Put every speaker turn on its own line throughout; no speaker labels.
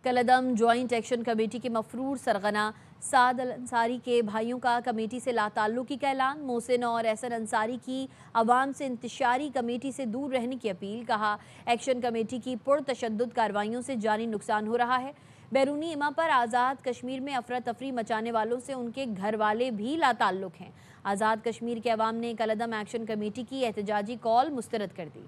कलदम joint action committee के मफरूर सरगना साद अल अंसारी के भाइयों का कमेटी से लाताल्लुकी का ऐलान। मोहसिन और एहसन अंसारी की अवाम से इंतशारी कमेटी से दूर रहने की अपील। कहा, एक्शन कमेटी की पुरतशद्दुद कार्रवाइयों से जानी नुकसान हो रहा है। बैरूनी इमा पर आज़ाद कश्मीर में अफरा तफरी मचाने वालों से उनके घर वाले भी लाताल्लुक हैं। आज़ाद कश्मीर के अवाम ने कलदम एक्शन कमेटी की एहतजाजी कॉल मुस्तरद कर दी।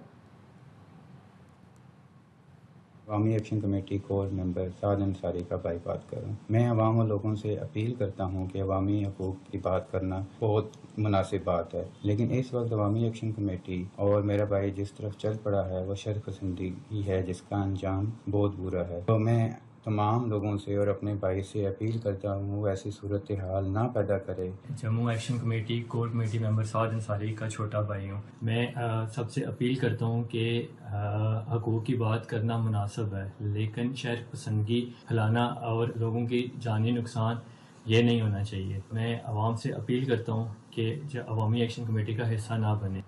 अवामी action committee core member Saad Ansari का बाईकाट करूँ। मैं अवाम और लोगों से अपील करता हूँ कि अवामी हकूक़ की बात करना बहुत मुनासिब बात है, लेकिन इस वक्त अवामी एक्शन कमेटी और मेरा भाई जिस तरफ चल पड़ा है वह शरपसंदी ही है, जिसका अंजाम बहुत बुरा है। तो मैं तमाम लोगों से और अपने भाई से अपील करता हूँ ऐसी सूरत हाल ना पैदा करे।
Jammu action committee core committee member Saad Ansari का छोटा भाई हूँ। मैं सबसे अपील करता हूँ कि हकूक़ की बात करना मुनासिब है, लेकिन शहर पसंदगी फैलाना और लोगों की जानी नुकसान ये नहीं होना चाहिए। मैं आवाम से अपील करता हूँ कि जो अवामी एक्शन कमेटी का हिस्सा ना बने।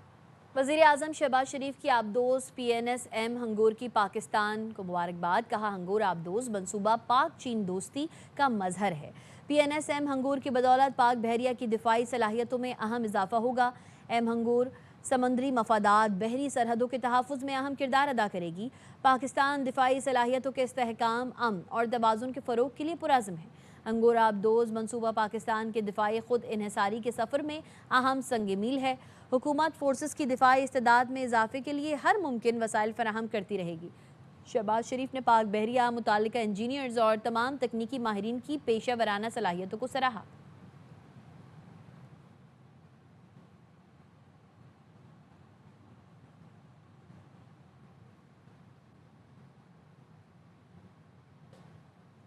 वज़ीर आज़म शहबाज शरीफ की आबदोज़ PNSM हंगोर की पाकिस्तान को मुबारकबाद। कहा, हंगोर आबदोज़ मनसूबा पाक चीन दोस्ती का मजहर है। PNSM हंगोर की बदौलत पाक बहरिया की दिफाई सलाहियतों में अहम इजाफा होगा। एम हंगोर समंदरी मफादात बहरी सरहदों के तहफ़्फ़ुज़ में अहम किरदार अदा करेगी। पाकिस्तान दिफाई सलाहियतों के इस्तेहकाम, अमन और तवाज़ुन के फ़रोग़ के लिए पुरज़्म है। हंगोर आबदोज़ मनसूबा पाकिस्तान के दिफाई खुद इन्हिसारी के सफ़र में अहम संग मील है। हुकूमत फोर्सेस की दिफाई इस्तेदाद में इजाफे के लिए हर मुमकिन वसाइल फराहम करती रहेगी। शहबाज शरीफ ने पाक बहरिया मुताल्लिका इंजीनियर्स और तमाम तकनीकी माहिरीन की पेशा वराना सलाहियतों को सराहा।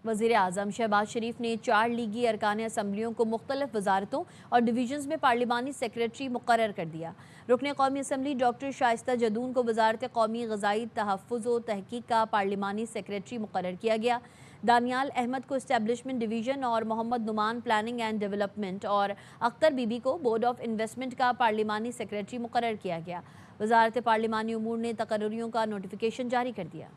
वज़ीर आज़म शहबाज शरीफ ने 4 लीगी अरकान असम्बलियों को मुख्तलिफ वजारतों और डिवीजन्स में पार्लिमानी सेक्रेटरी मुकर्रर कर दिया। रुकन कौमी असम्बली डॉक्टर शाइस्ता जदून को वजारत कौमी ग़ज़ाई तहफ़्फ़ुज़ व तहक़ीक़ का पार्लिमानी सेक्रेटरी मुकर्रर किया गया। दानियाल अहमद को इस्टेब्लिशमेंट डिवीज़न और Mohammad Numan planning and development और अख्तर बीबी को बोर्ड ऑफ इन्वेस्टमेंट का पार्लिमानी सेक्रेटरी मुकर्रर किया गया। वजारत पार्लिमानी उमूर ने तकर्रियों का नोटिफिकेशन जारी कर दिया।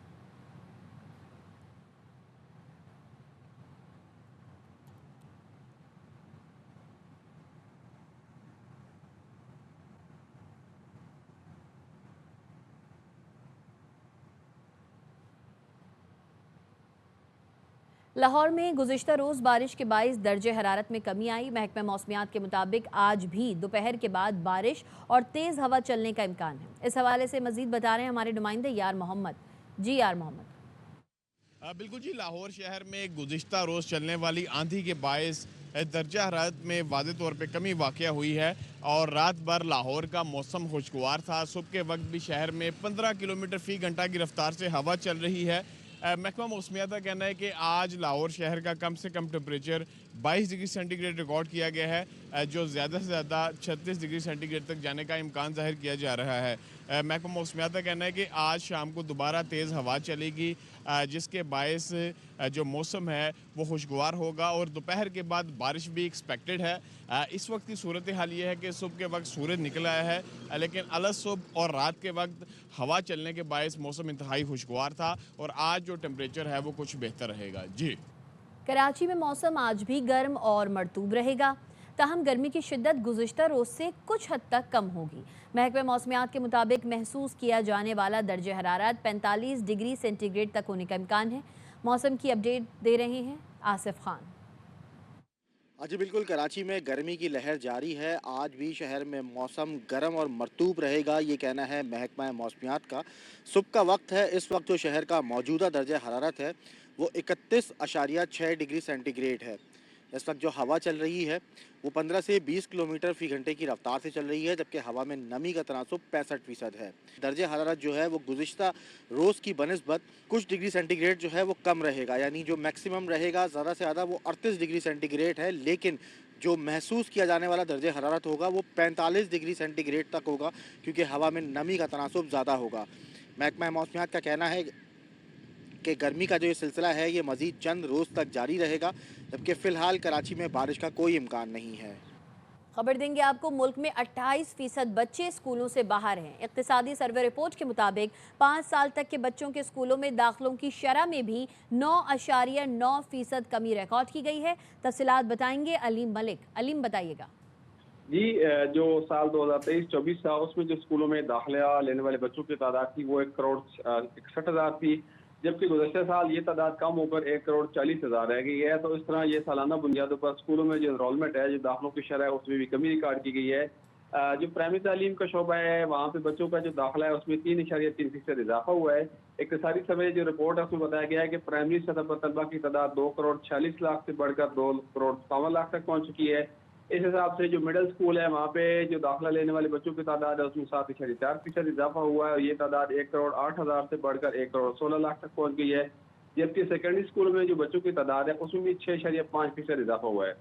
लाहौर में गुज़िश्ता रोज़ बारिश के बाइस दर्जे हरारत में कमी आई। महकमा मौसमियात के मुताबिक आज भी दोपहर के बाद बारिश और तेज़ हवा चलने का इम्कान है। इस हवाले से मज़ीद बता रहे हैं हमारे नुमाइंदे यार मोहम्मद। जी यार मोहम्मद।
बिल्कुल जी, लाहौर शहर में गुज़िश्ता रोज़ चलने वाली आंधी के बायस दर्जा हरारत में वाज़े तौर पे कमी वाक़या हुई है और रात भर लाहौर का मौसम खुशगवार था। सुबह के वक्त भी शहर में 15 किलोमीटर फ़ी घंटा की रफ्तार से हवा चल रही है। महकमा मौसमियात का कहना है कि आज लाहौर शहर का कम से कम टेम्परेचर 22 डिग्री सेंटीग्रेड रिकॉर्ड किया गया है, जो ज़्यादा से ज़्यादा 36 डिग्री सेंटीग्रेड तक जाने का इम्कान ज़ाहिर किया जा रहा है। महकमा मौसमियात का कहना है कि आज शाम को दोबारा तेज़ हवा चलेगी, जिसके बायस जो मौसम है वो खुशगवार होगा और दोपहर के बाद बारिश भी एक्सपेक्टेड है। इस वक्त की सूरत हाल ये है कि सुबह के वक्त सूरज निकल आया है, लेकिन अलग सुबह और रात के वक्त हवा चलने के बायस मौसम इंतहाई खुशगवार था और आज जो टेम्परेचर है वो कुछ बेहतर रहेगा। जी,
कराची में मौसम आज भी गर्म और मरतूब रहेगा, ताहम गर्मी की शिद्दत गुज़िश्ता रोज़ से कुछ हद तक कम होगी। महकमा मौसमियात के मुताबिक महसूस किया जाने वाला दर्ज हरारत 45 डिग्री सेंटीग्रेड तक होने का इम्कान है। मौसम की अपडेट दे रहे हैं आसिफ खान।
जी बिल्कुल, कराची में गर्मी की लहर जारी है। आज भी शहर में मौसम गर्म और मरतूब रहेगा, ये कहना है महकमा मौसमियात का। सुबह का वक्त है, इस वक्त जो शहर का मौजूदा दर्जा हरारत है वो 31.6 डिग्री सेंटीग्रेड है। इस वक्त जो हवा चल रही है वो 15 से 20 किलोमीटर फ़ी घंटे की रफ्तार से चल रही है, जबकि हवा में नमी का तनासुब 65% है। दर्जे हरारत जो है वो गुज़िश्ता रोज़ की बनिस्बत कुछ डिग्री सेंटीग्रेड जो है वो कम रहेगा, यानी जो मैक्सिमम रहेगा ज़्यादा से ज़्यादा वो 38 डिग्री सेंटीग्रेड है, लेकिन जो महसूस किया जाने वाला दर्जे हरारत होगा वो 45 डिग्री सेंटीग्रेड तक होगा, क्योंकि हवा में नमी का तनासुब ज़्यादा होगा। महकमा मौसमियात का कहना है कि गर्मी का जो ये सिलसिला है ये मज़ीद चंद रोज़ तक जारी रहेगा, जबकि फ़िलहाल कराची में बारिश का कोई इम्कान नहीं है।
खबर देंगे आपको, मुल्क में 28% बच्चे स्कूलों से बाहर हैं। इक्तिसादी सर्वे रिपोर्ट के मुताबिक 5 साल तक के बच्चों के स्कूलों में दाखिलों की शरह में भी 9.9% कमी रिकॉर्ड की गई है। तफसीलात बताएंगे अलीम मलिक। अलीम, बताइएगा।
जी, जो साल 2023-24 था उसमें जो स्कूलों में दाखिला लेने वाले बच्चों की तादाद थी वो 1,61,000 थी, जबकि गुज़श्ता साल ये तादाद कम होकर 1,40,000 रह गई है। तो इस तरह ये सालाना बुनियादों पर स्कूलों में जो इनरोलमेंट है, जो दाखिलों की शरह है, उसमें भी कमी रिकॉर्ड की गई है। जो प्राइमरी तालीम का शोबा है वहाँ पे बच्चों का जो दाखिला है उसमें 3.3% इजाफा हुआ है। इक्तिसादी सर्वे जो रिपोर्ट है उसमें बताया गया है कि प्राइमरी सतह पर तलबा की तादाद 2,46,00,000 से बढ़कर 2,57,00,000 तक पहुँच चुकी है। इस हिसाब से जो मिडिल स्कूल है वहाँ पे जो दाखिला लेने वाले बच्चों की तादाद है उसमें 7.4% इजाफा हुआ है और ये तादाद 1,08,000 से बढ़कर 1,16,00,000 तक पहुँच गई है। जबकि सेकेंडरी स्कूल में जो बच्चों की तादाद है उसमें भी 6.5% इजाफा हुआ है।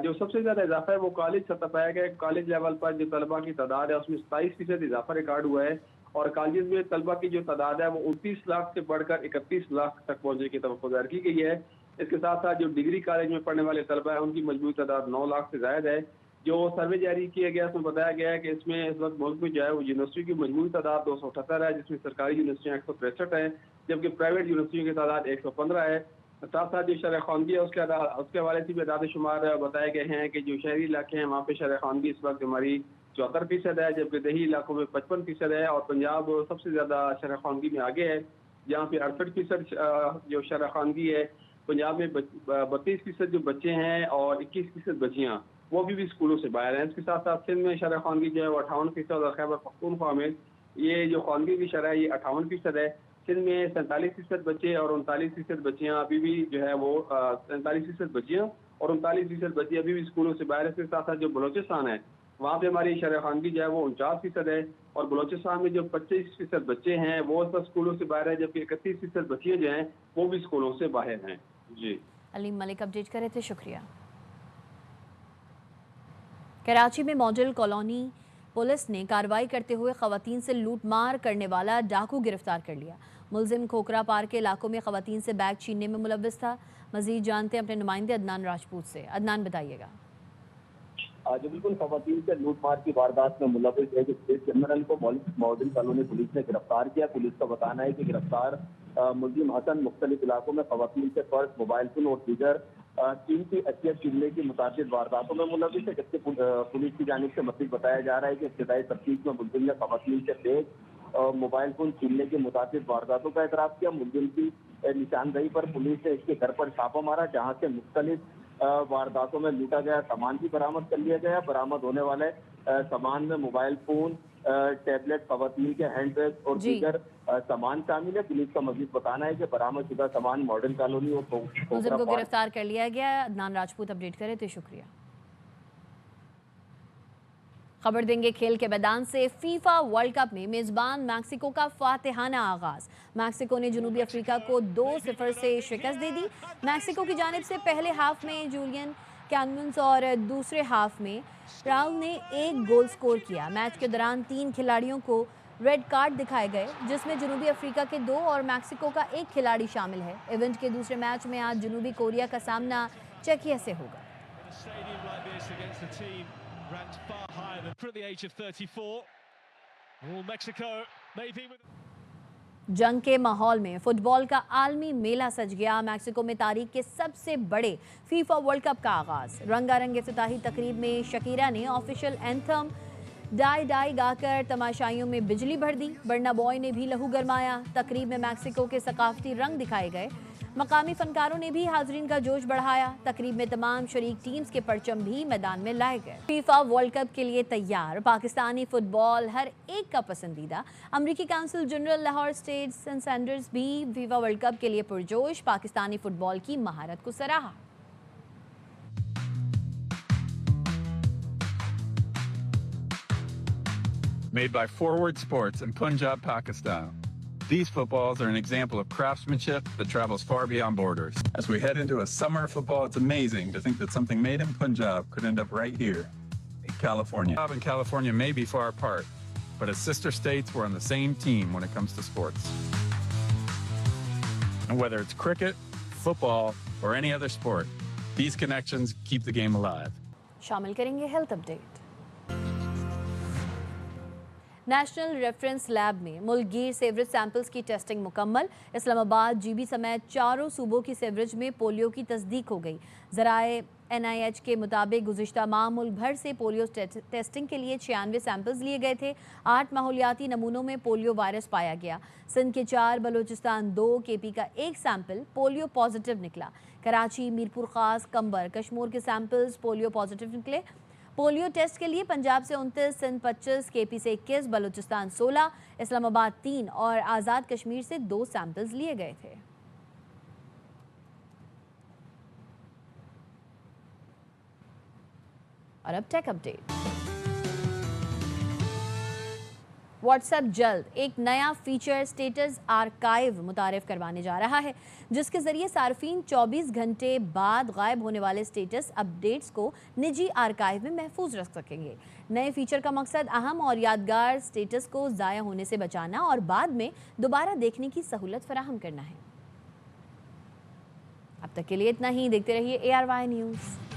जो सबसे ज़्यादा इजाफा है वो कॉलेज सतह पाया गया है। कॉलेज लेवल पर जो तलबा की तादाद है उसमें 27% इजाफा रिकॉर्ड हुआ है और कॉलेज में तलबा की जो तादाद है वो 29 लाख से बढ़कर 31 लाख तक पहुँचने की तवक्को ज़ाहिर की गई है। इसके साथ साथ जो डिग्री कॉलेज में पढ़ने वाले तलबा है उनकी मजबूरी तादाद 9 लाख से ज़ायद है। जो सर्वे जारी किया गया उसमें बताया गया है कि इसमें इस वक्त मुल्क में जो है वो यूनिवर्सिटी की मजबूरी तादाद 278 है, जिसमें सरकारी यूनिवर्सिटियाँ 163 है, जबकि प्राइवेट यूनिवर्सिटियों की तादाद 115 है। साथ साथ जो शरह ख़वानगी है उसके हवाले से भी अदाद शुमार बताए गए हैं कि जो शहरी इलाके हैं वहाँ पे शरह ख़वानगी इस वक्त हमारी 74% है, जबकि देही इलाकों में 55% है और पंजाब सबसे ज़्यादा शरह ख़वानगी में आगे है, जहाँ पे 68% जो शरह ख़वानगी है। पंजाब में 32% जो बच्चे हैं और 21% बच्चियाँ वो भी स्कूलों से बाहर हैं। इसके साथ साथ सिंध में शरह ख़वानगी जो है वो 58% और खैबर पख्तूनख्वा में ये जो ख़वानगी की शरह है ये 58% है। सिंध में 47% बच्चे और 39% बच्चियाँ अभी भी जो है वो 47% बच्चियाँ और 39% बच्चे अभी भी स्कूलों से बाहर है। इसके साथ साथ जो बलोचिस्तान है वहाँ पे हमारी शरह ख़वानगी जो है वो 49% है और बलोचिस्तान में जो 25% बच्चे हैं वो सब स्कूलों से बाहर है, जबकि 31% बच्चियाँ जो हैं वो भी स्कूलों से बाहर हैं। जी,
अलीम मलिक अपडेट कर रहे थे, शुक्रिया। कराची में मॉडल कॉलोनी पुलिस ने कार्रवाई करते हुए खवातीन से लूटमार करने वाला डाकू गिरफ्तार कर लिया। मुलजिम खोखरा पार्क के इलाकों में खवातीन से बैग छीनने में मुलव्विस था। मजीद जानते हैं अपने नुमाइंदे अदनान राजपूत से। अदनान, बताइएगा।
जो बिल्कुल खवातीन से लूटमार की वारदात में मुलव्विस है कि स्टेट जनरल को मॉडल कॉलोनी पुलिस ने गिरफ्तार किया। पुलिस का बताना है कि गिरफ्तार मुलजिम हसन मुख्तलिफ इलाकों में खवातीन से पर्स, मोबाइल फोन और दीगर कीमती अशिया छीनने की मुताबिक वारदातों में मुलव्विस है, जबकि पुलिस की जानिब से मज़ीद बताया जा रहा है कि इब्तिदाई तफ्तीश में मुलजिम ने खवातीन से बैग और मोबाइल फोन छीनने के मुताबिक वारदातों का एतराफ़ किया। मुलजिम की निशानदेही पर पुलिस ने इसके घर पर छापा मारा, जहाँ से मुख्तलिफ वारदातों में लूटा गया सामान भी बरामद कर लिया गया। बरामद होने वाले सामान में मोबाइल फोन, टैबलेट, खवातीन के हैंड बैग और दीगर सामान शामिल है। पुलिस का मजीद बताना है कि बरामदशुदा सामान मॉडर्न कॉलोनी और
मुलजिम को गिरफ्तार कर लिया गया। अदनान राजपूत अपडेट करे थे, शुक्रिया। खबर देंगे खेल के मैदान से। फीफा वर्ल्ड कप में मेजबान मैक्सिको का फातिहाना आगाज। मैक्सिको ने जनूबी अफ्रीका को 2-0 से शिकस्त दे दी। मैक्सिको की जानिब से पहले हाफ में जूलियन कैनमन्स और दूसरे हाफ में राउल ने 1 गोल स्कोर किया। मैच के दौरान 3 खिलाड़ियों को रेड कार्ड दिखाए गए, जिसमें जनूबी अफ्रीका के 2 और मैक्सिको का 1 खिलाड़ी शामिल है। इवेंट के दूसरे मैच में आज जनूबी कोरिया का सामना चेकिया से होगा। जंग के माहौल में फुटबॉल का आलमी मेला सज गया। मैक्सिको में तारीख के सबसे बड़े फीफा वर्ल्ड कप का आगाज। रंगारंग इफ्तिताही तकरीब में शकीरा ने ऑफिशियल एंथम डाई डाई गाकर तमाशाइयों में बिजली भर दी। बर्ना बॉय ने भी लहू गरमाया। तकरीब में मैक्सिको के सकाफती रंग दिखाए गए। मकामी फनकारों ने भी हाजरीन का जोश बढ़ाया। तकरीब में तमाम शरीक टीम्स के परचम भी मैदान में लाए गए। फीफा वर्ल्ड कप के लिए तैयार पाकिस्तानी फुटबॉल हर एक का पसंदीदा। अमरीकी काउंसिल जनरल लाहौर स्टेट्स एंड सेंडर्स भी फीफा वर्ल्ड कप के लिए पुरजोश। पाकिस्तानी फुटबॉल की महारत को सराहा।
Made by Forward Sports in Punjab, Pakistan. These footballs are an example of craftsmanship that travels far beyond borders. As we head into a summer of football, it's amazing to think that something made in Punjab could end up right here in California. Punjab and California may be far apart, but as sister states, we're on the same team when it comes to sports. And whether it's cricket, football, or any other sport, these connections keep the game alive.
शामिल करेंगे health update. National reference lab में मुल्कगीर sewerage samples की testing मुकम्मल। Islamabad, GB समेत चारों सूबों की sewerage में पोलियो की तस्दीक हो गई। ज़राए NIH के मुताबिक गुज़िश्ता माह मुल्क भर से पोलियो टेस्टिंग के लिए 96 सैंपल्स लिए गए थे। 8 माहौलियाती नमूनों में पोलियो वायरस पाया गया। सिंध के 4, बलूचिस्तान 2, KP का 1 सैंपल पोलियो पॉजिटिव निकला। कराची, मीरपुर खास, कंबर, कश्मीर के सैंपल्स पोलियो पॉजिटिव निकले। पोलियो टेस्ट के लिए पंजाब से 29, सिंध 25, KP से 21, बलूचिस्तान 16, इस्लामाबाद 3 और आज़ाद कश्मीर से 2 सैंपल्स लिए गए थे। और अब टेक अपडेट। व्हाट्सएप जल्द एक नया फीचर स्टेटस आर्काइव मुतारिफ करवाने जा रहा है, जिसके जरिए सार्फिन 24 घंटे बाद गायब होने वाले स्टेटस अपडेट्स को निजी आर्काइव में महफूज रख सकेंगे। नए फीचर का मकसद अहम और यादगार स्टेटस को ज़ाया होने से बचाना और बाद में दोबारा देखने की सहूलत फराहम करना है। अब तक के लिए इतना ही। देखते रहिए ARY न्यूज़।